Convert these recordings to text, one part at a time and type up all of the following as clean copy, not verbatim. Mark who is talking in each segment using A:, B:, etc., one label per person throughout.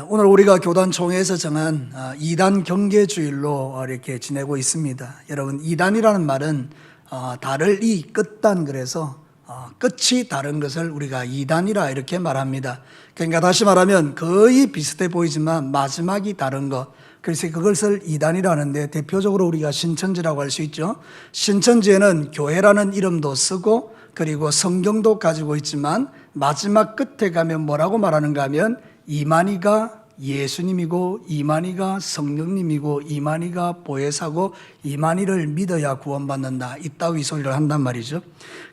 A: 오늘 우리가 교단 총회에서 정한 2단 경계주일로 이렇게 지내고 있습니다. 여러분, 2단이라는 말은 다를 이 끝단, 그래서 끝이 다른 것을 우리가 2단이라 이렇게 말합니다. 그러니까 다시 말하면 거의 비슷해 보이지만 마지막이 다른 것, 그래서 그것을 2단이라 하는데, 대표적으로 우리가 신천지라고 할 수 있죠. 신천지에는 교회라는 이름도 쓰고 그리고 성경도 가지고 있지만 마지막 끝에 가면 뭐라고 말하는가 하면 이만희가 예수님이고 이만희가 성령님이고 이만희가 보혜사고 이만희를 믿어야 구원받는다, 이따위 소리를 한단 말이죠.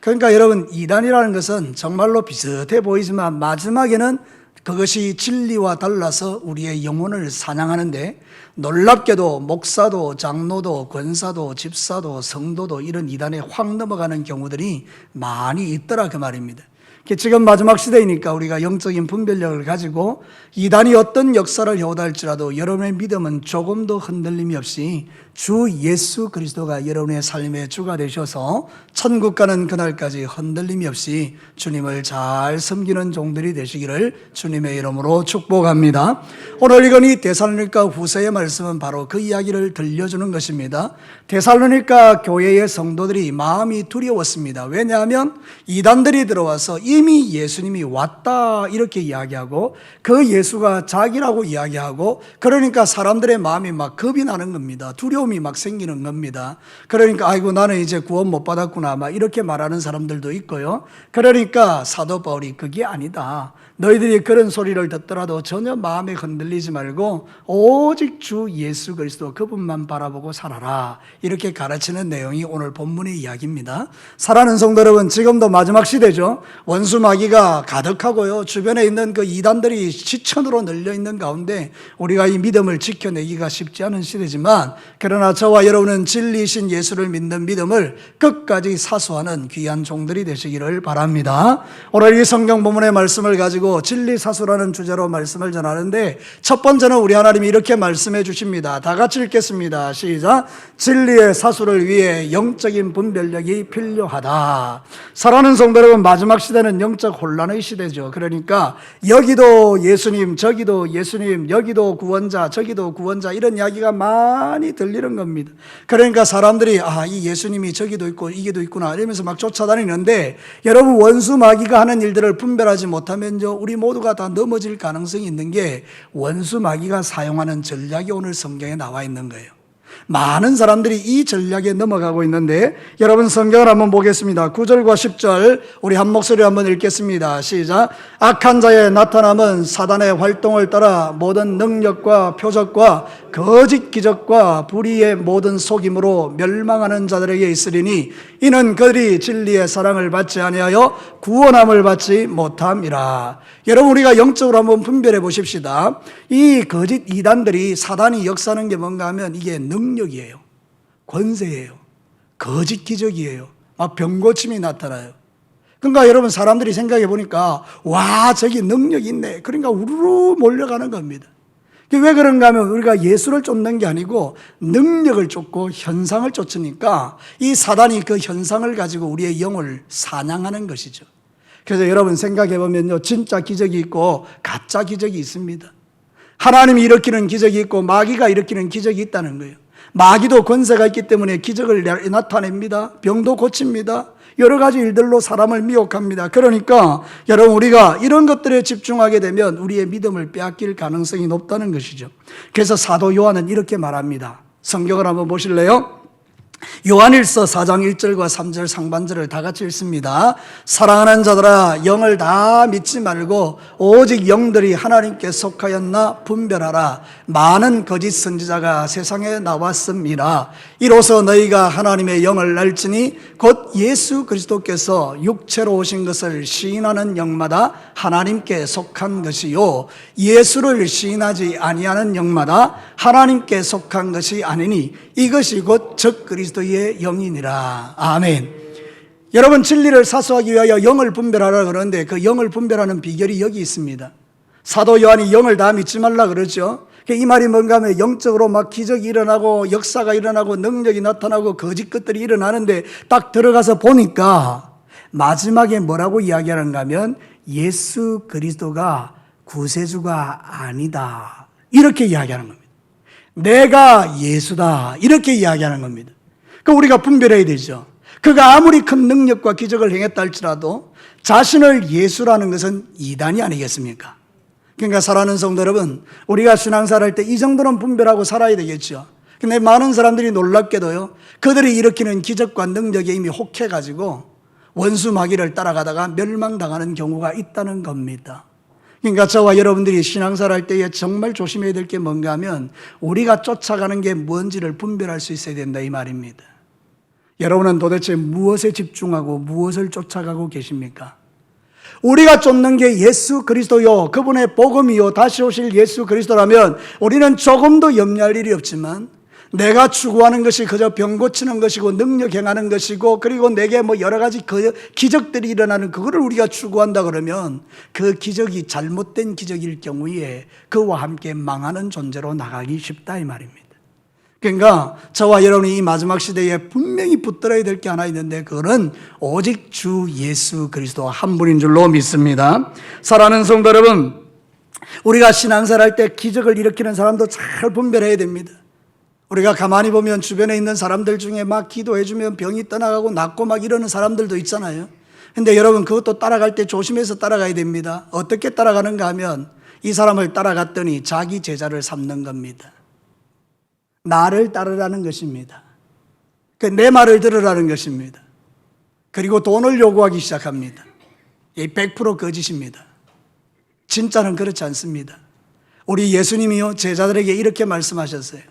A: 그러니까 여러분, 2단이라는 것은 정말로 비슷해 보이지만 마지막에는 그것이 진리와 달라서 우리의 영혼을 사냥하는데, 놀랍게도 목사도 장로도 권사도 집사도 성도도 이런 2단에 확 넘어가는 경우들이 많이 있더라, 그 말입니다. 지금 마지막 시대이니까 우리가 영적인 분별력을 가지고 2단이 어떤 역사를 해오다 할지라도 여러분의 믿음은 조금도 흔들림이 없이 주 예수 그리스도가 여러분의 삶의 주가 되셔서 천국 가는 그날까지 흔들림이 없이 주님을 잘 섬기는 종들이 되시기를 주님의 이름으로 축복합니다. 오늘 읽은 이 데살로니가 후서의 말씀은 바로 그 이야기를 들려주는 것입니다. 데살로니가 교회의 성도들이 마음이 두려웠습니다. 왜냐하면 2단들이 들어와서 이미 예수님이 왔다 이렇게 이야기하고 그 예수가 자기라고 이야기하고, 그러니까 사람들의 마음이 막 겁이 나는 겁니다. 두려움이 막 생기는 겁니다. 그러니까 아이고 나는 이제 구원 못 받았구나 막 이렇게 말하는 사람들도 있고요. 그러니까 사도 바울이 그게 아니다, 너희들이 그런 소리를 듣더라도 전혀 마음에 흔들리지 말고 오직 주 예수 그리스도 그분만 바라보고 살아라, 이렇게 가르치는 내용이 오늘 본문의 이야기입니다. 사랑하는 성도 여러분, 지금도 마지막 시대죠. 원수 마귀가 가득하고요, 주변에 있는 그 2단들이 시천으로 널려 있는 가운데 우리가 이 믿음을 지켜내기가 쉽지 않은 시대지만, 그러나 저와 여러분은 진리이신 예수를 믿는 믿음을 끝까지 사수하는 귀한 종들이 되시기를 바랍니다. 오늘 이 성경 본문의 말씀을 가지고 진리사수라는 주제로 말씀을 전하는데, 첫 번째는 우리 하나님이 이렇게 말씀해 주십니다. 다 같이 읽겠습니다. 시작. 진리의 사수를 위해 영적인 분별력이 필요하다. 사랑하는 성도 여러분, 마지막 시대는 영적 혼란의 시대죠. 그러니까 여기도 예수님, 저기도 예수님, 여기도 구원자, 저기도 구원자, 이런 이야기가 많이 들리는 겁니다. 그러니까 사람들이 이 예수님이 저기도 있고 이게도 있구나 이러면서 막 쫓아다니는데, 여러분, 원수 마귀가 하는 일들을 분별하지 못하면요, 우리 모두가 다 넘어질 가능성이 있는 게 원수 마귀가 사용하는 전략이 오늘 성경에 나와 있는 거예요. 많은 사람들이 이 전략에 넘어가고 있는데, 여러분 성경을 한번 보겠습니다. 9절과 10절 우리 한 목소리로 한번 읽겠습니다. 시작. 악한 자의 나타남은 사단의 활동을 따라 모든 능력과 표적과 거짓 기적과 불의의 모든 속임으로 멸망하는 자들에게 있으리니 이는 그들이 진리의 사랑을 받지 아니하여 구원함을 받지 못함이라. 여러분, 우리가 영적으로 한번 분별해 보십시다. 이 거짓 2단들이, 사단이 역사하는 게 뭔가 하면 이게 능력이에요, 권세예요, 거짓 기적이에요, 막 병고침이 나타나요. 그러니까 여러분, 사람들이 생각해 보니까 와, 저기 능력이 있네, 그러니까 우르르 몰려가는 겁니다. 왜 그런가 하면 우리가 예수를 쫓는 게 아니고 능력을 쫓고 현상을 쫓으니까 이 사단이 그 현상을 가지고 우리의 영을 사냥하는 것이죠. 그래서 여러분 생각해 보면요, 진짜 기적이 있고 가짜 기적이 있습니다. 하나님이 일으키는 기적이 있고 마귀가 일으키는 기적이 있다는 거예요. 마귀도 권세가 있기 때문에 기적을 나타냅니다. 병도 고칩니다. 여러 가지 일들로 사람을 미혹합니다. 그러니까 여러분, 우리가 이런 것들에 집중하게 되면 우리의 믿음을 빼앗길 가능성이 높다는 것이죠. 그래서 사도 요한은 이렇게 말합니다. 성경을 한번 보실래요? 요한일서 4장 1절과 3절 상반절을 다 같이 읽습니다. 사랑하는 자들아, 영을 다 믿지 말고 오직 영들이 하나님께 속하였나 분별하라. 많은 거짓 선지자가 세상에 나왔습니다. 이로써 너희가 하나님의 영을 알지니 곧 예수 그리스도께서 육체로 오신 것을 시인하는 영마다 하나님께 속한 것이요, 예수를 시인하지 아니하는 영마다 하나님께 속한 것이 아니니 이것이 곧 적 그리스도의 영이니라. 아멘. 여러분, 진리를 사수하기 위하여 영을 분별하라 그러는데 그 영을 분별하는 비결이 여기 있습니다. 사도 요한이 영을 다 믿지 말라 그러죠. 이 말이 뭔가 하면 영적으로 막 기적이 일어나고 역사가 일어나고 능력이 나타나고 거짓 것들이 일어나는데 딱 들어가서 보니까 마지막에 뭐라고 이야기하는가 하면 예수 그리스도가 구세주가 아니다. 이렇게 이야기하는 겁니다. 내가 예수다. 이렇게 이야기하는 겁니다. 그 우리가 분별해야 되죠. 그가 아무리 큰 능력과 기적을 행했다 할지라도 자신을 예수라는 것은 이단이 아니겠습니까? 그러니까 사랑하는 성도 여러분, 우리가 신앙생활 할 때 이 정도는 분별하고 살아야 되겠죠. 근데 많은 사람들이 놀랍게도요, 그들이 일으키는 기적과 능력에 이미 혹해가지고 원수 마귀를 따라가다가 멸망당하는 경우가 있다는 겁니다. 그러니까 저와 여러분들이 신앙생활 할 때에 정말 조심해야 될 게 뭔가 하면 우리가 쫓아가는 게 뭔지를 분별할 수 있어야 된다 이 말입니다. 여러분은 도대체 무엇에 집중하고 무엇을 쫓아가고 계십니까? 우리가 쫓는 게 예수 그리스도요, 그분의 복음이요, 다시 오실 예수 그리스도라면 우리는 조금도 염려할 일이 없지만, 내가 추구하는 것이 그저 병 고치는 것이고 능력 행하는 것이고, 그리고 내게 뭐 여러 가지 기적들이 일어나는 그거를 우리가 추구한다 그러면 그 기적이 잘못된 기적일 경우에 그와 함께 망하는 존재로 나가기 쉽다 이 말입니다. 그러니까 저와 여러분이 이 마지막 시대에 분명히 붙들어야 될 게 하나 있는데, 그거는 오직 주 예수 그리스도 한 분인 줄로 믿습니다. 사랑하는 성도 여러분, 우리가 신앙생활 할 때 기적을 일으키는 사람도 잘 분별해야 됩니다. 우리가 가만히 보면 주변에 있는 사람들 중에 막 기도해주면 병이 떠나가고 낫고 막 이러는 사람들도 있잖아요. 근데 여러분, 그것도 따라갈 때 조심해서 따라가야 됩니다. 어떻게 따라가는가 하면 이 사람을 따라갔더니 자기 제자를 삼는 겁니다. 나를 따르라는 것입니다. 내 말을 들으라는 것입니다. 그리고 돈을 요구하기 시작합니다. 이 100% 거짓입니다. 진짜는 그렇지 않습니다. 우리 예수님이요, 제자들에게 이렇게 말씀하셨어요.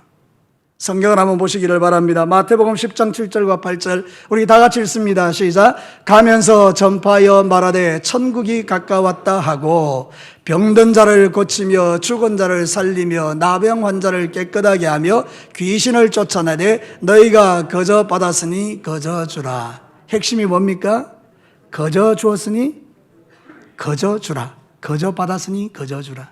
A: 성경을 한번 보시기를 바랍니다. 마태복음 10장 7절과 8절 우리 다 같이 읽습니다. 시작. 가면서 전파하여 말하되 천국이 가까웠다 하고 병든 자를 고치며 죽은 자를 살리며 나병 환자를 깨끗하게 하며 귀신을 쫓아내되 너희가 거저 받았으니 거저 주라. 핵심이 뭡니까? 거저 주었으니 거저 주라. 거저 받았으니 거저 주라.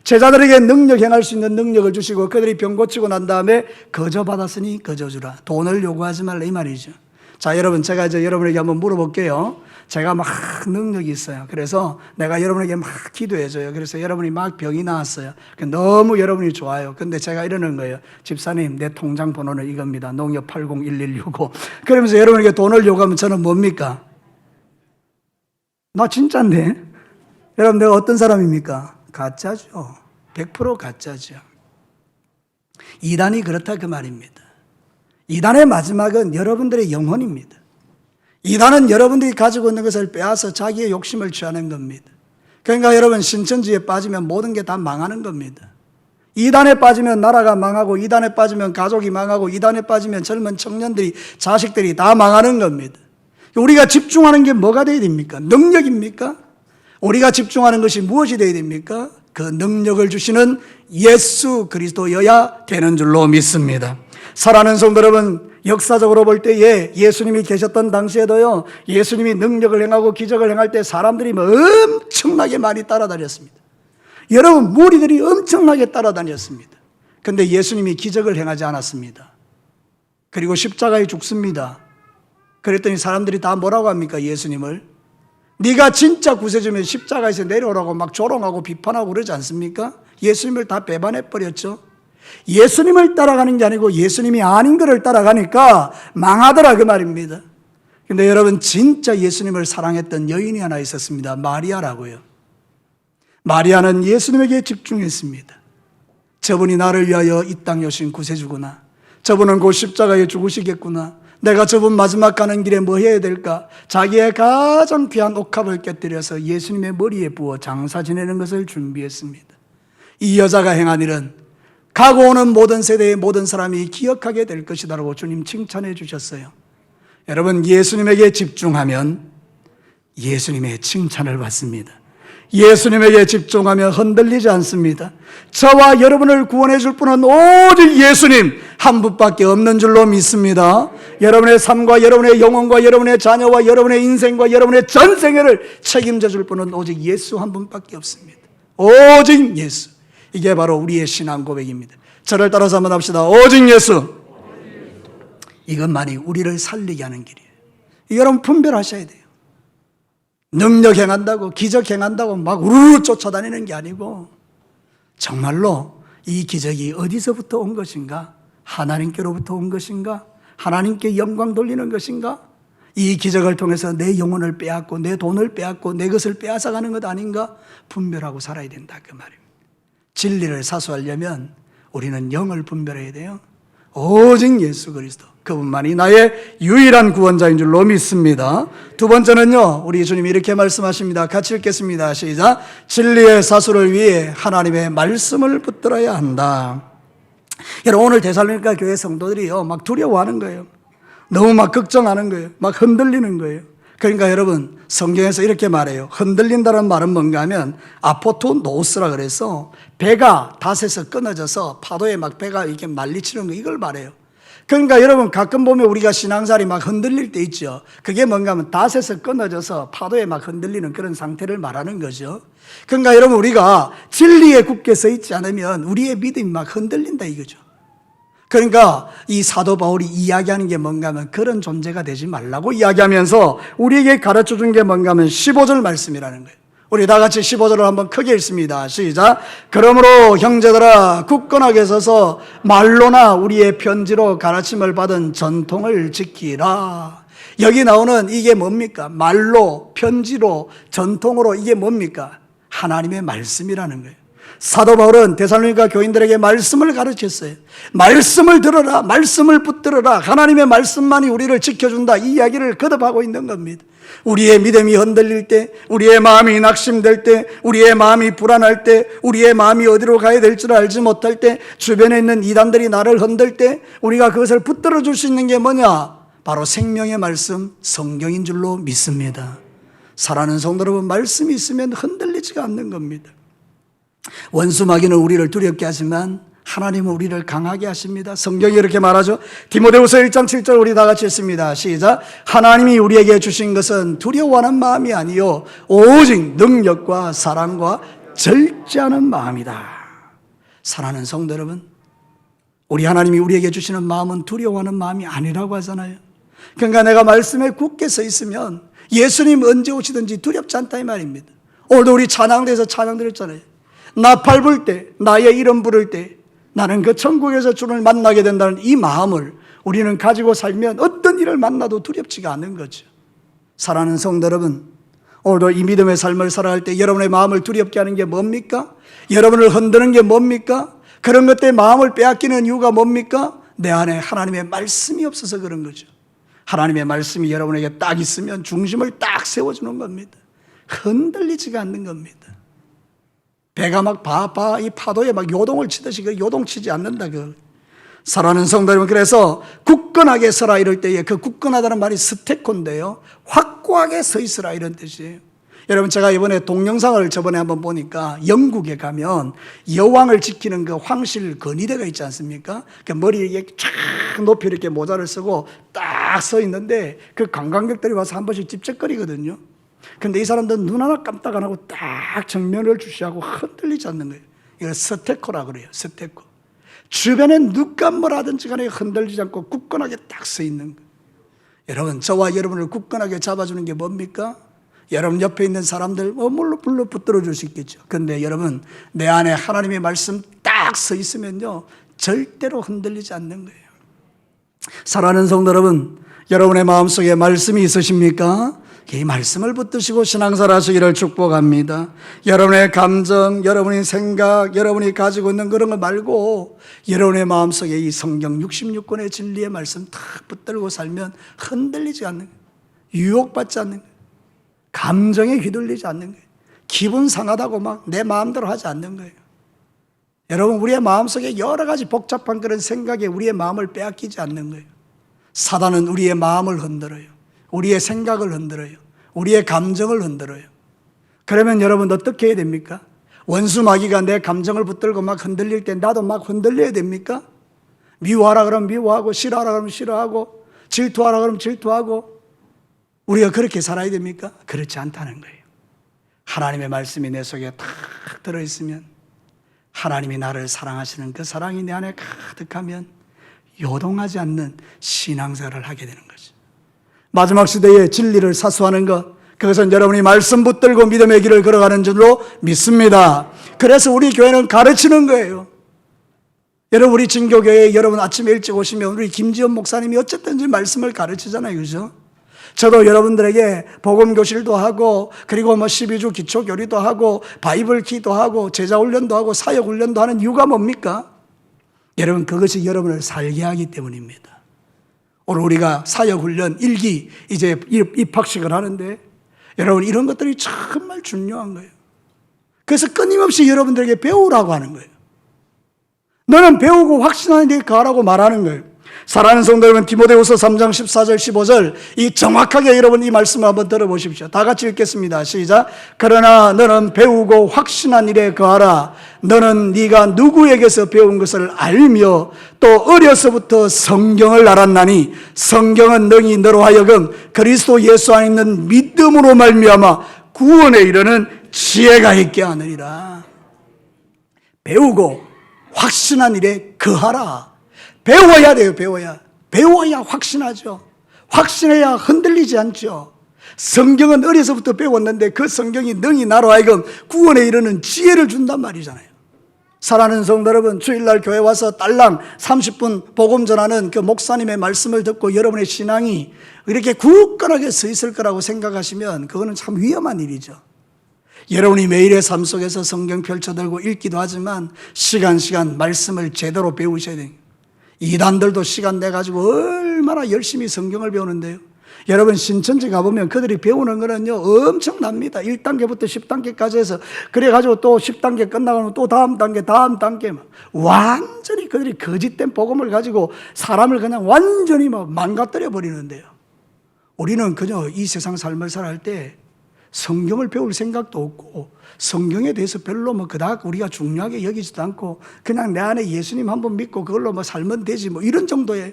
A: 제자들에게 능력 행할 수 있는 능력을 주시고 그들이 병 고치고 난 다음에 거저 받았으니 거저 주라. 돈을 요구하지 말라 이 말이죠. 자, 여러분, 제가 이제 여러분에게 한번 물어볼게요. 제가 막 능력이 있어요. 그래서 내가 여러분에게 막 기도해줘요. 그래서 여러분이 막 병이 나왔어요. 너무 여러분이 좋아요. 근데 제가 이러는 거예요. 집사님, 내 통장 번호는 이겁니다. 농협 801165. 그러면서 여러분에게 돈을 요구하면 저는 뭡니까? 나 진짜인데? 여러분, 내가 어떤 사람입니까? 가짜죠. 100% 가짜죠. 이단이 그렇다 그 말입니다. 이단의 마지막은 여러분들의 영혼입니다. 이단은 여러분들이 가지고 있는 것을 빼앗아 자기의 욕심을 취하는 겁니다. 그러니까 여러분, 신천지에 빠지면 모든 게 다 망하는 겁니다. 이단에 빠지면 나라가 망하고, 이단에 빠지면 가족이 망하고, 이단에 빠지면 젊은 청년들이, 자식들이 다 망하는 겁니다. 우리가 집중하는 게 뭐가 되어야 됩니까? 능력입니까? 우리가 집중하는 것이 무엇이 되어야 됩니까? 그 능력을 주시는 예수 그리스도여야 되는 줄로 믿습니다. 사랑하는 성도 여러분, 역사적으로 볼 때에 예수님이 계셨던 당시에도요, 예수님이 능력을 행하고 기적을 행할 때 사람들이 엄청나게 많이 따라다녔습니다. 여러분, 무리들이 엄청나게 따라다녔습니다. 그런데 예수님이 기적을 행하지 않았습니다. 그리고 십자가에 죽습니다. 그랬더니 사람들이 다 뭐라고 합니까? 예수님을 네가 진짜 구세주면 십자가에서 내려오라고 막 조롱하고 비판하고 그러지 않습니까? 예수님을 다 배반해버렸죠. 예수님을 따라가는 게 아니고 예수님이 아닌 것을 따라가니까 망하더라 그 말입니다. 근데 여러분, 진짜 예수님을 사랑했던 여인이 하나 있었습니다. 마리아라고요. 마리아는 예수님에게 집중했습니다. 저분이 나를 위하여 이 땅에 오신 구세주구나. 저분은 곧 십자가에 죽으시겠구나. 내가 저분 마지막 가는 길에 뭐 해야 될까? 자기의 가장 귀한 옥합을 깨뜨려서 예수님의 머리에 부어 장사 지내는 것을 준비했습니다. 이 여자가 행한 일은 가고 오는 모든 세대의 모든 사람이 기억하게 될 것이다라고 주님 칭찬해 주셨어요. 여러분, 예수님에게 집중하면 예수님의 칭찬을 받습니다. 예수님에게 집중하면 흔들리지 않습니다. 저와 여러분을 구원해 줄 분은 오직 예수님 한 분밖에 없는 줄로 믿습니다. 여러분의 삶과 여러분의 영혼과 여러분의 자녀와 여러분의 인생과 여러분의 전생애를 책임져 줄 분은 오직 예수 한 분밖에 없습니다. 오직 예수. 이게 바로 우리의 신앙 고백입니다. 저를 따라서 한번 합시다. 오직 예수. 이것만이 우리를 살리게 하는 길이에요. 여러분, 분별하셔야 돼요. 능력 행한다고, 기적 행한다고 막 우르르 쫓아다니는 게 아니고 정말로 이 기적이 어디서부터 온 것인가? 하나님께로부터 온 것인가? 하나님께 영광 돌리는 것인가? 이 기적을 통해서 내 영혼을 빼앗고 내 돈을 빼앗고 내 것을 빼앗아가는 것 아닌가? 분별하고 살아야 된다 그 말입니다. 진리를 사수하려면 우리는 영을 분별해야 돼요. 오직 예수 그리스도 그분만이 나의 유일한 구원자인 줄로 믿습니다. 두 번째는요, 우리 주님이 이렇게 말씀하십니다. 같이 읽겠습니다. 시작. 진리의 사수를 위해 하나님의 말씀을 붙들어야 한다. 여러분, 오늘 데살로니가 교회 성도들이요 막 두려워하는 거예요. 너무 막 걱정하는 거예요. 막 흔들리는 거예요. 그러니까 여러분, 성경에서 이렇게 말해요. 흔들린다는 말은 뭔가 하면 아포토노스라 그래서 배가 닷에서 끊어져서 파도에 막 배가 이렇게 말리치는 거, 이걸 말해요. 그러니까 여러분, 가끔 보면 우리가 신앙생활이 막 흔들릴 때 있죠. 그게 뭔가 하면 닷에서 끊어져서 파도에 막 흔들리는 그런 상태를 말하는 거죠. 그러니까 여러분, 우리가 진리에 굳게 서 있지 않으면 우리의 믿음이 막 흔들린다 이거죠. 그러니까 이 사도 바울이 이야기하는 게 뭔가 하면 그런 존재가 되지 말라고 이야기하면서 우리에게 가르쳐 준 게 뭔가 하면 15절 말씀이라는 거예요. 우리 다 같이 15절을 한번 크게 읽습니다. 시작. 그러므로 형제들아 굳건하게 서서 말로나 우리의 편지로 가르침을 받은 전통을 지키라. 여기 나오는 이게 뭡니까? 말로, 편지로, 전통으로, 이게 뭡니까? 하나님의 말씀이라는 거예요. 사도 바울은 데살로니가 교인들에게 말씀을 가르쳤어요. 말씀을 들어라, 말씀을 붙들어라. 하나님의 말씀만이 우리를 지켜준다. 이 이야기를 거듭하고 있는 겁니다. 우리의 믿음이 흔들릴 때, 우리의 마음이 낙심될 때, 우리의 마음이 불안할 때, 우리의 마음이 어디로 가야 될 줄 알지 못할 때, 주변에 있는 이단들이 나를 흔들 때 우리가 그것을 붙들어 줄 수 있는 게 뭐냐? 바로 생명의 말씀, 성경인 줄로 믿습니다. 사랑하는 성도 여러분, 말씀이 있으면 흔들리지가 않는 겁니다. 원수 마귀는 우리를 두렵게 하지만 하나님은 우리를 강하게 하십니다. 성경이 이렇게 말하죠. 디모데후서 1장 7절 우리 다 같이 읽습니다. 시작. 하나님이 우리에게 주신 것은 두려워하는 마음이 아니요 오직 능력과 사랑과 절제하는 마음이다. 사랑하는 성도 여러분, 우리 하나님이 우리에게 주시는 마음은 두려워하는 마음이 아니라고 하잖아요. 그러니까 내가 말씀에 굳게 서 있으면 예수님 언제 오시든지 두렵지 않다 이 말입니다. 오늘도 우리 찬양대에서 찬양 드렸잖아요. 나팔 불 때, 나의 이름 부를 때 나는 그 천국에서 주를 만나게 된다는 이 마음을 우리는 가지고 살면 어떤 일을 만나도 두렵지가 않은 거죠. 사랑하는 성도 여러분, 오늘도 이 믿음의 삶을 살아갈 때 여러분의 마음을 두렵게 하는 게 뭡니까? 여러분을 흔드는 게 뭡니까? 그런 것 때문에 마음을 빼앗기는 이유가 뭡니까? 내 안에 하나님의 말씀이 없어서 그런 거죠. 하나님의 말씀이 여러분에게 딱 있으면 중심을 딱 세워주는 겁니다. 흔들리지가 않는 겁니다. 배가 막 이 파도에 막 요동을 치듯이 그 요동치지 않는다. 사랑하는 성도 여러분, 그래서 굳건하게 서라 이럴 때에 그 굳건하다는 말이 스테코인데요, 확고하게 서 있으라 이런 뜻이에요. 여러분, 제가 이번에 동영상을 저번에 한번 보니까 영국에 가면 여왕을 지키는 그 황실 건의대가 있지 않습니까? 그 머리에 쫙 높이 이렇게 모자를 쓰고 딱 서 있는데 그 관광객들이 와서 한 번씩 찝쩍거리거든요. 근데 이 사람들은 눈 하나 깜딱 안 하고 딱 정면을 주시하고 흔들리지 않는 거예요. 이걸 스테코라 그래요. 스테코. 주변에 누가 뭐라든지 간에 흔들리지 않고 굳건하게 딱 서 있는 거예요. 여러분, 저와 여러분을 굳건하게 잡아주는 게 뭡니까? 여러분 옆에 있는 사람들 물론 붙들어 줄 수 있겠죠. 근데 여러분, 내 안에 하나님의 말씀 딱 서 있으면요 절대로 흔들리지 않는 거예요. 사랑하는 성도 여러분, 여러분의 마음속에 말씀이 있으십니까? 이 말씀을 붙드시고 신앙생활 하시기를 축복합니다. 여러분의 감정, 여러분의 생각, 여러분이 가지고 있는 그런 거 말고 여러분의 마음속에 이 성경 66권의 진리의 말씀 탁 붙들고 살면 흔들리지 않는 거예요. 유혹받지 않는 거예요. 감정에 휘둘리지 않는 거예요. 기분 상하다고 막 내 마음대로 하지 않는 거예요. 여러분, 우리의 마음속에 여러 가지 복잡한 그런 생각에 우리의 마음을 빼앗기지 않는 거예요. 사단은 우리의 마음을 흔들어요. 우리의 생각을 흔들어요. 우리의 감정을 흔들어요. 그러면 여러분 어떻게 해야 됩니까? 원수 마귀가 내 감정을 붙들고 막 흔들릴 때 나도 막 흔들려야 됩니까? 미워하라 그러면 미워하고, 싫어하라 그러면 싫어하고, 질투하라 그러면 질투하고, 우리가 그렇게 살아야 됩니까? 그렇지 않다는 거예요. 하나님의 말씀이 내 속에 탁 들어있으면, 하나님이 나를 사랑하시는 그 사랑이 내 안에 가득하면 요동하지 않는 신앙생활을 하게 되는 거죠. 마지막 시대에 진리를 사수하는 것, 그것은 여러분이 말씀 붙들고 믿음의 길을 걸어가는 줄로 믿습니다. 그래서 우리 교회는 가르치는 거예요. 여러분, 우리 진교교회에 여러분 아침에 일찍 오시면 우리 김지연 목사님이 어쨌든지 말씀을 가르치잖아요. 그죠? 저도 여러분들에게 복음교실도 하고, 그리고 12주 기초교리도 하고, 바이블 키도 하고, 제자훈련도 하고, 사역훈련도 하는 이유가 뭡니까? 여러분, 그것이 여러분을 살게 하기 때문입니다. 오늘 우리가 사역훈련 1기 이제 입학식을 하는데, 여러분, 이런 것들이 정말 중요한 거예요. 그래서 끊임없이 여러분들에게 배우라고 하는 거예요. 너는 배우고 확신하는 데 가라고 말하는 거예요. 사랑하는 성도 여러분, 디모데후서 3장 14절 15절 이 정확하게 여러분 이 말씀을 한번 들어보십시오. 다 같이 읽겠습니다. 시작. 그러나 너는 배우고 확신한 일에 거하라. 너는 네가 누구에게서 배운 것을 알며 또 어려서부터 성경을 알았나니 성경은 능히 너로 하여금 그리스도 예수 안에 있는 믿음으로 말미암아 구원에 이르는 지혜가 있게 하느니라. 배우고 확신한 일에 거하라. 배워야 돼요. 배워야 확신하죠. 확신해야 흔들리지 않죠. 성경은 어려서부터 배웠는데 그 성경이 능히 나로 하여금 구원에 이르는 지혜를 준단 말이잖아요. 사랑하는 성도 여러분, 주일날 교회 와서 딸랑 30분 복음 전하는 그 목사님의 말씀을 듣고 여러분의 신앙이 이렇게 굳건하게 서 있을 거라고 생각하시면 그거는 참 위험한 일이죠. 여러분이 매일의 삶 속에서 성경 펼쳐들고 읽기도 하지만 시간 말씀을 제대로 배우셔야 돼요. 이단들도 시간 내가지고 얼마나 열심히 성경을 배우는데요. 여러분, 신천지 가보면 그들이 배우는 거는요 엄청납니다. 1단계부터 10단계까지 해서 그래가지고 또 10단계 끝나가면 또 다음 단계 완전히 그들이 거짓된 복음을 가지고 사람을 그냥 완전히 막 망가뜨려 버리는데요. 우리는 그저 이 세상 삶을 살아갈 때 성경을 배울 생각도 없고 성경에 대해서 별로 그닥 우리가 중요하게 여기지도 않고 그냥 내 안에 예수님 한번 믿고 그걸로 살면 되지 이런 정도예요.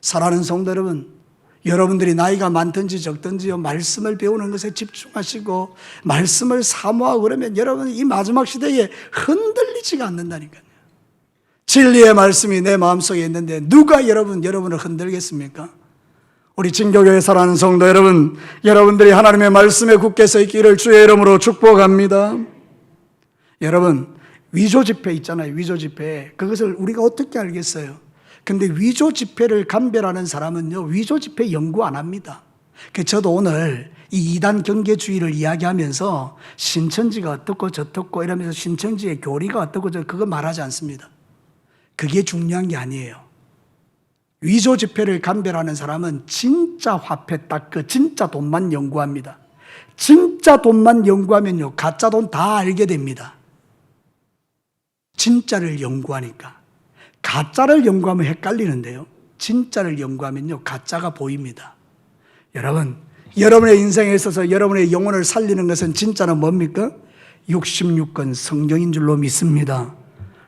A: 사랑하는 성도 여러분, 여러분들이 나이가 많든지 적든지요 말씀을 배우는 것에 집중하시고 말씀을 사모하고 그러면 여러분 이 마지막 시대에 흔들리지가 않는다니까요. 진리의 말씀이 내 마음속에 있는데 누가 여러분을 흔들겠습니까? 우리 진교교회 사랑하는 성도 여러분, 여러분들이 하나님의 말씀에 굳게 서 있기를 주의 이름으로 축복합니다. 여러분, 위조 지폐 있잖아요. 위조 지폐. 그것을 우리가 어떻게 알겠어요? 근데 위조 지폐를 감별하는 사람은요 위조 지폐 연구 안 합니다. 저도 오늘 이 이단 경계주의를 이야기하면서 신천지가 어떻고 저떻고 이러면서 신천지의 교리가 어떻고 그거 말하지 않습니다. 그게 중요한 게 아니에요. 위조 지폐를 감별하는 사람은 진짜 화폐 딱 진짜 돈만 연구합니다. 진짜 돈만 연구하면요 가짜 돈 다 알게 됩니다. 진짜를 연구하니까. 가짜를 연구하면 헷갈리는데요, 진짜를 연구하면요 가짜가 보입니다. 여러분, 여러분의 인생에 있어서 여러분의 영혼을 살리는 것은 진짜는 뭡니까? 66권 성경인 줄로 믿습니다.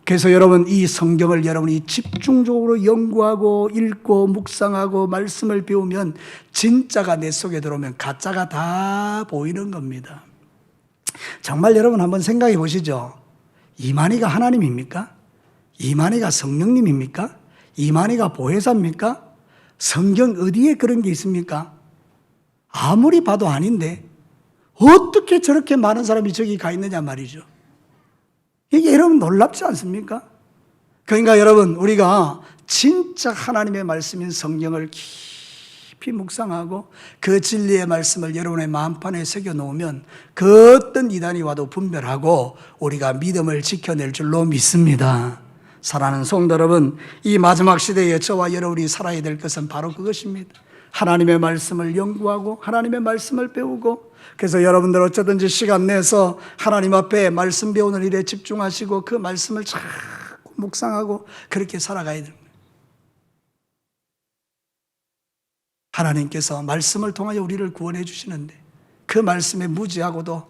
A: 그래서 여러분, 이 성경을 여러분이 집중적으로 연구하고 읽고 묵상하고 말씀을 배우면 진짜가 내 속에 들어오면 가짜가 다 보이는 겁니다. 정말 여러분 한번 생각해 보시죠. 이만희가 하나님입니까? 이만희가 성령님입니까? 이만희가 보혜사입니까? 성경 어디에 그런 게 있습니까? 아무리 봐도 아닌데 어떻게 저렇게 많은 사람이 저기 가 있느냐 말이죠. 이게 여러분 놀랍지 않습니까? 그러니까 여러분, 우리가 진짜 하나님의 말씀인 성경을 깊이 묵상하고 그 진리의 말씀을 여러분의 마음판에 새겨놓으면 그 어떤 이단이 와도 분별하고 우리가 믿음을 지켜낼 줄로 믿습니다. 사랑하는 성도 여러분, 이 마지막 시대에 저와 여러분이 살아야 될 것은 바로 그것입니다. 하나님의 말씀을 연구하고 하나님의 말씀을 배우고, 그래서 여러분들 어쩌든지 시간 내서 하나님 앞에 말씀 배우는 일에 집중하시고 그 말씀을 자꾸 묵상하고 그렇게 살아가야 됩니다. 하나님께서 말씀을 통하여 우리를 구원해 주시는데 그 말씀에 무지하고도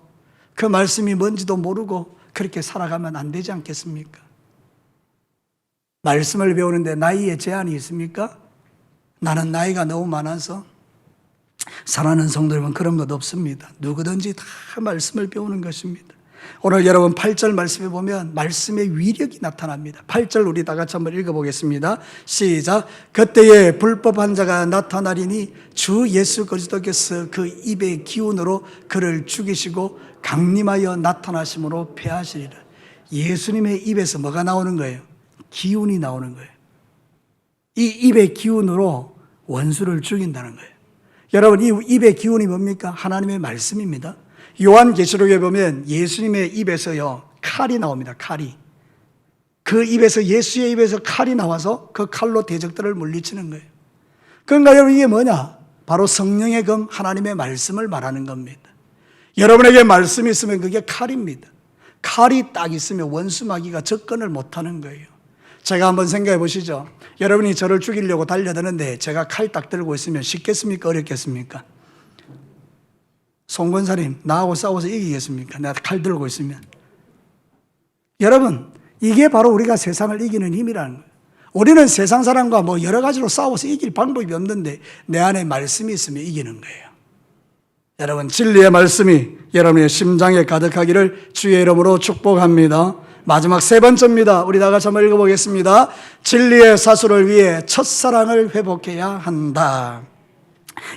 A: 그 말씀이 뭔지도 모르고 그렇게 살아가면 안 되지 않겠습니까? 말씀을 배우는데 나이에 제한이 있습니까? 나는 나이가 너무 많아서. 사랑하는 성도 여러분, 그런 것 없습니다. 누구든지 다 말씀을 배우는 것입니다. 오늘 여러분 8절 말씀에 보면 말씀의 위력이 나타납니다. 8절 우리 다 같이 한번 읽어보겠습니다. 시작. 그때에 불법한 자가 나타나리니 주 예수 그리스도께서 그 입의 기운으로 그를 죽이시고 강림하여 나타나심으로 패하시리라. 예수님의 입에서 뭐가 나오는 거예요? 기운이 나오는 거예요. 이 입의 기운으로 원수를 죽인다는 거예요. 여러분, 이 입의 기운이 뭡니까? 하나님의 말씀입니다. 요한계시록에 보면 예수님의 입에서요, 칼이 나옵니다. 칼이. 그 입에서, 예수의 입에서 칼이 나와서 그 칼로 대적들을 물리치는 거예요. 그러니까 여러분, 이게 뭐냐? 바로 성령의 검, 하나님의 말씀을 말하는 겁니다. 여러분에게 말씀이 있으면 그게 칼입니다. 칼이 딱 있으면 원수마귀가 접근을 못하는 거예요. 제가 한번 생각해 보시죠. 여러분이 저를 죽이려고 달려드는데 제가 칼 딱 들고 있으면 쉽겠습니까? 어렵겠습니까? 송 권사님, 나하고 싸워서 이기겠습니까? 내가 칼 들고 있으면. 여러분, 이게 바로 우리가 세상을 이기는 힘이라는 거예요. 우리는 세상 사람과 뭐 여러 가지로 싸워서 이길 방법이 없는데 내 안에 말씀이 있으면 이기는 거예요. 여러분, 진리의 말씀이 여러분의 심장에 가득하기를 주의 이름으로 축복합니다. 마지막 세 번째입니다. 우리 다 같이 한번 읽어보겠습니다. 진리의 사수를 위해 첫사랑을 회복해야 한다.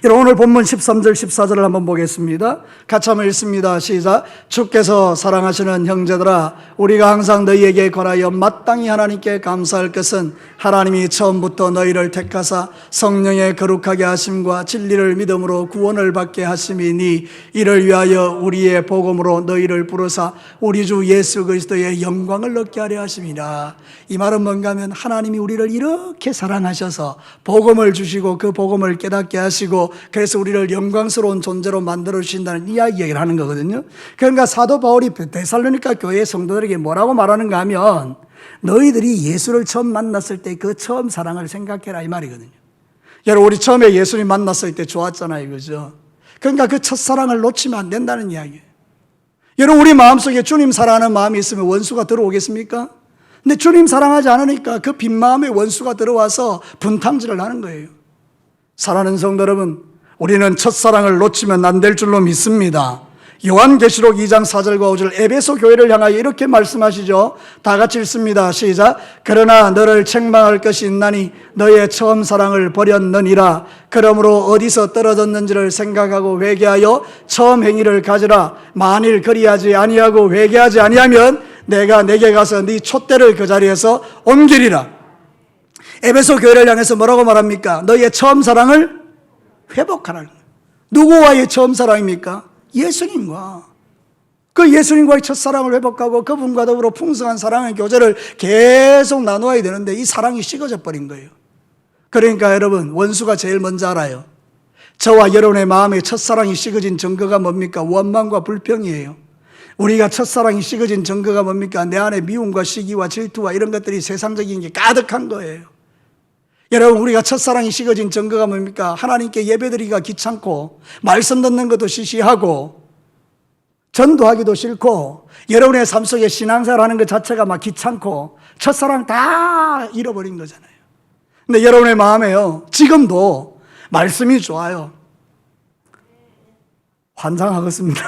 A: 여러분, 오늘 본문 13절 14절을 한번 보겠습니다. 같이 한번 읽습니다. 시작. 주께서 사랑하시는 형제들아, 우리가 항상 너희에게 권하여 마땅히 하나님께 감사할 것은 하나님이 처음부터 너희를 택하사 성령의 거룩하게 하심과 진리를 믿음으로 구원을 받게 하심이니 이를 위하여 우리의 복음으로 너희를 부르사 우리 주 예수 그리스도의 영광을 얻게 하려 하심이라. 이 말은 뭔가 하면 하나님이 우리를 이렇게 사랑하셔서 복음을 주시고 그 복음을 깨닫게 하시고 그래서 우리를 영광스러운 존재로 만들어 주신다는 이야기를 하는 거거든요. 그러니까 사도 바울이 데살로니가 교회 성도들에게 뭐라고 말하는가 하면 너희들이 예수를 처음 만났을 때 그 처음 사랑을 생각해라 이 말이거든요. 여러분, 우리 처음에 예수님 만났을 때 좋았잖아요, 그죠? 그러니까 그 첫사랑을 놓치면 안 된다는 이야기예요. 여러분, 우리 마음속에 주님 사랑하는 마음이 있으면 원수가 들어오겠습니까? 근데 주님 사랑하지 않으니까 그 빈 마음에 원수가 들어와서 분탕질을 하는 거예요. 사랑하는 성도 여러분, 우리는 첫사랑을 놓치면 안 될 줄로 믿습니다. 요한계시록 2장 4절과 5절 에베소 교회를 향하여 이렇게 말씀하시죠. 다 같이 읽습니다. 시작. 그러나 너를 책망할 것이 있나니 너의 처음 사랑을 버렸느니라. 그러므로 어디서 떨어졌는지를 생각하고 회개하여 처음 행위를 가지라. 만일 그리하지 아니하고 회개하지 아니하면 내가 내게 가서 네 촛대를 그 자리에서 옮기리라. 에베소 교회를 향해서 뭐라고 말합니까? 너의 처음 사랑을 회복하라는 거예요. 누구와의 처음 사랑입니까? 예수님과. 그 예수님과의 첫사랑을 회복하고 그분과 더불어 풍성한 사랑의 교제를 계속 나누어야 되는데 이 사랑이 식어져 버린 거예요. 그러니까 여러분, 원수가 제일 먼저 알아요. 저와 여러분의 마음에 첫사랑이 식어진 증거가 뭡니까? 원망과 불평이에요. 우리가 첫사랑이 식어진 증거가 뭡니까? 내 안에 미움과 시기와 질투와 이런 것들이 세상적인 게 가득한 거예요. 여러분, 우리가 첫사랑이 식어진 증거가 뭡니까? 하나님께 예배드리기가 귀찮고 말씀 듣는 것도 시시하고 전도하기도 싫고 여러분의 삶 속에 신앙생활 하는 것 자체가 막 귀찮고 첫사랑 다 잃어버린 거잖아요. 근데 여러분의 마음에요, 지금도 말씀이 좋아요. 환장하겠습니다.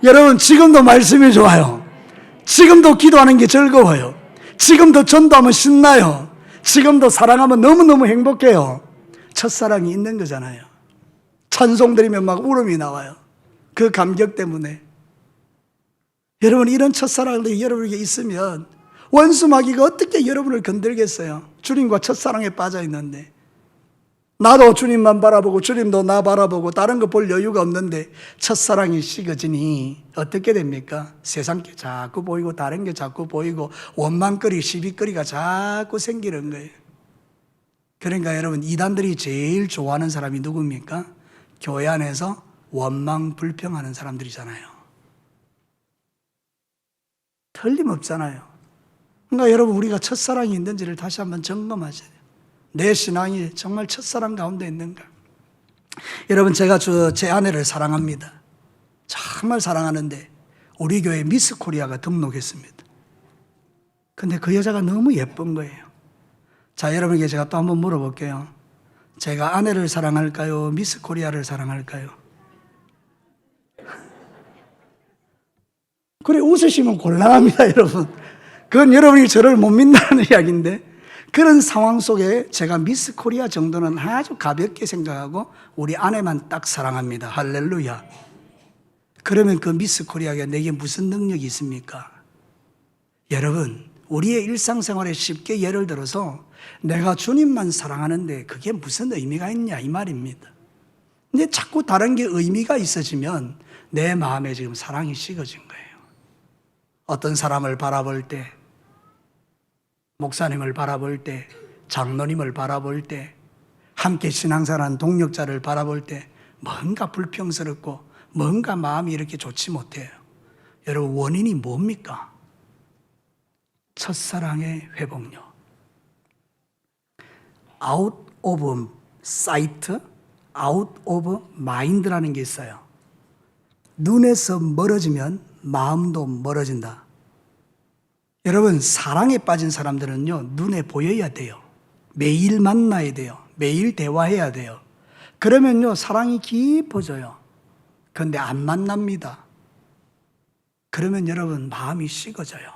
A: 여러분, 지금도 말씀이 좋아요. 지금도 기도하는 게 즐거워요. 지금도 전도하면 신나요. 지금도 사랑하면 너무너무 행복해요. 첫사랑이 있는 거잖아요. 찬송 드리면 막 울음이 나와요. 그 감격 때문에. 여러분, 이런 첫사랑이 여러분에게 있으면 원수 마귀가 어떻게 여러분을 건들겠어요? 주님과 첫사랑에 빠져 있는데. 나도 주님만 바라보고 주님도 나 바라보고 다른 거 볼 여유가 없는데 첫사랑이 식어지니 어떻게 됩니까? 세상 게 자꾸 보이고 다른 게 자꾸 보이고 원망거리, 시비거리가 자꾸 생기는 거예요. 그러니까 여러분, 이단들이 제일 좋아하는 사람이 누굽니까? 교회 안에서 원망, 불평하는 사람들이잖아요. 틀림없잖아요. 그러니까 여러분, 우리가 첫사랑이 있는지를 다시 한번 점검하셔야 돼요. 내 신앙이 정말 첫사랑 가운데 있는가? 여러분, 제가 제 아내를 사랑합니다. 정말 사랑하는데 우리 교회 미스 코리아가 등록했습니다. 근데 그 여자가 너무 예쁜 거예요. 자, 여러분에게 제가 또 한번 물어볼게요. 제가 아내를 사랑할까요? 미스 코리아를 사랑할까요? 그래, 웃으시면 곤란합니다, 여러분. 그건 여러분이 저를 못 믿는다는 이야기인데, 그런 상황 속에 제가 미스 코리아 정도는 아주 가볍게 생각하고 우리 아내만 딱 사랑합니다. 할렐루야. 그러면 그 미스 코리아가 내게 무슨 능력이 있습니까? 여러분, 우리의 일상생활에 쉽게 예를 들어서 내가 주님만 사랑하는데 그게 무슨 의미가 있냐 이 말입니다. 근데 자꾸 다른 게 의미가 있어지면 내 마음에 지금 사랑이 식어진 거예요. 어떤 사람을 바라볼 때, 목사님을 바라볼 때, 장로님을 바라볼 때, 함께 신앙생활한 동력자를 바라볼 때 뭔가 불평스럽고 뭔가 마음이 이렇게 좋지 못해요. 여러분, 원인이 뭡니까? 첫사랑의 회복력. Out of sight, out of mind라는 게 있어요. 눈에서 멀어지면 마음도 멀어진다. 여러분, 사랑에 빠진 사람들은요, 눈에 보여야 돼요. 매일 만나야 돼요. 매일 대화해야 돼요. 그러면요, 사랑이 깊어져요. 그런데 안 만납니다. 그러면 여러분, 마음이 식어져요.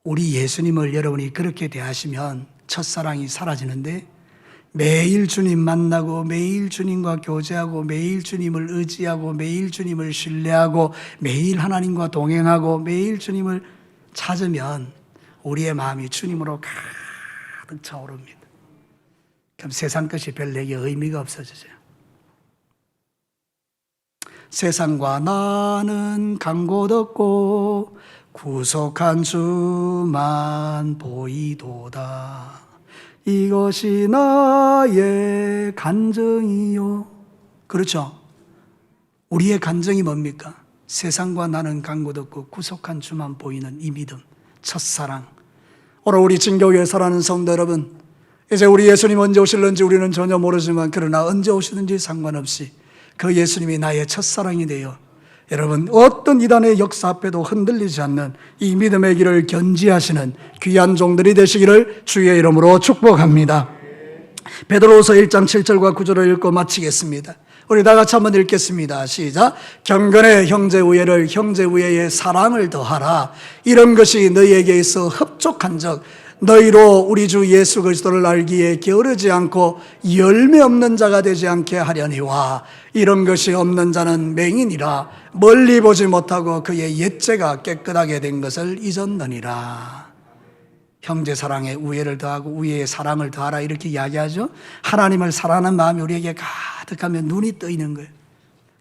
A: 우리 예수님을 여러분이 그렇게 대하시면 첫사랑이 사라지는데, 매일 주님 만나고 매일 주님과 교제하고 매일 주님을 의지하고 매일 주님을 신뢰하고 매일 하나님과 동행하고 매일 주님을 찾으면 우리의 마음이 주님으로 가득 차오릅니다. 그럼 세상 것이 별 내게 의미가 없어져요. 세상과 나는 간 곳 없고 구속한 주만 보이도다. 이것이 나의 간증이요. 그렇죠? 우리의 간증이 뭡니까? 세상과 나는 간 곳 없고 구속한 주만 보이는 이 믿음, 첫사랑. 오늘 우리 진교회에 살아가는 성도 여러분, 이제 우리 예수님 언제 오실는지 우리는 전혀 모르지만 그러나 언제 오시든지 상관없이 그 예수님이 나의 첫사랑이 되어 여러분, 어떤 이단의 역사 앞에도 흔들리지 않는 이 믿음의 길을 견지하시는 귀한 종들이 되시기를 주의 이름으로 축복합니다. 베드로후서 1장 7절과 9절을 읽고 마치겠습니다. 우리 다 같이 한번 읽겠습니다. 시작. 경건의 형제 우애를 형제 우애의 사랑을 더하라. 이런 것이 너희에게 있어 흡족한즉 너희로 우리 주 예수 그리스도를 알기에 게으르지 않고 열매 없는 자가 되지 않게 하려니와 이런 것이 없는 자는 맹인이라 멀리 보지 못하고 그의 옛죄가 깨끗하게 된 것을 잊었느니라. 형제 사랑에 우애를 더하고 우애의 사랑을 더하라 이렇게 이야기하죠. 하나님을 사랑하는 마음이 우리에게 가득하면 눈이 뜨이는 거예요.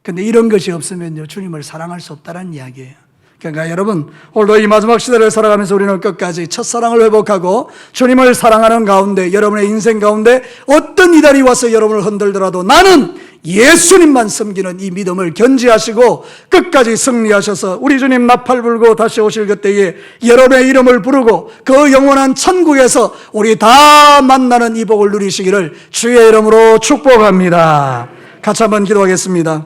A: 그런데 이런 것이 없으면요, 주님을 사랑할 수 없다는 이야기예요. 그러니까 여러분, 오늘도 이 마지막 시대를 살아가면서 우리는 끝까지 첫사랑을 회복하고 주님을 사랑하는 가운데, 여러분의 인생 가운데 어떤 이단이 와서 여러분을 흔들더라도 나는 예수님만 섬기는 이 믿음을 견지하시고 끝까지 승리하셔서 우리 주님 나팔 불고 다시 오실 그때에 여러분의 이름을 부르고 그 영원한 천국에서 우리 다 만나는 이 복을 누리시기를 주의 이름으로 축복합니다. 같이 한번 기도하겠습니다.